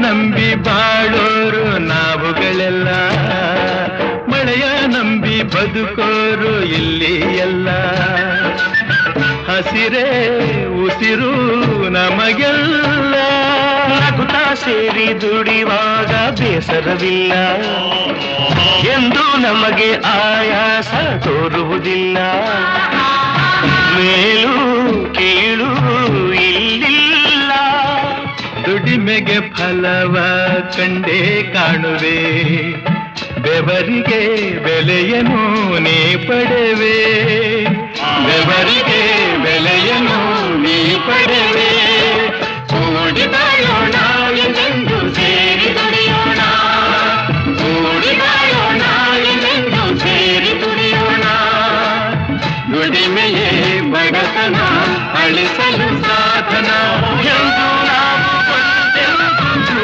ನಂಬಿ ಬಾಳೋರು ನಾವುಗಳೆಲ್ಲ, ಮಳೆಯ ನಂಬಿ ಬದುಕೋರು ಇಲ್ಲಿ ಎಲ್ಲ. ಹಸಿರೇ ಉಸಿರು ನಮಗೆಲ್ಲ, ನಗುತ್ತಾ ಸೇರಿ ದುಡಿವಾಗ ಬೇಸರವಿಲ್ಲ, ಎಂದು ನಮಗೆ ಆಯಾಸ ತೋರುವುದಿಲ್ಲ. ಮೇಲು ಕೀಳು ಇಲ್ಲಿಲ್ಲ, ದುಡಿಮೆಗೆ ಫಲವ ಕಂಡೇ ಕಾಣುವೆ, ಬೆವರಿಗೆ ಬೆಲೆಯನ್ನು ನೀ ಪಡೆವೆ, ಬೆವರಿಗೆ ಬೆಲೆಯನ್ನು ನೀ ಪಡೆವೆ. ಕೂಡಿ ಬಾಳೋಣ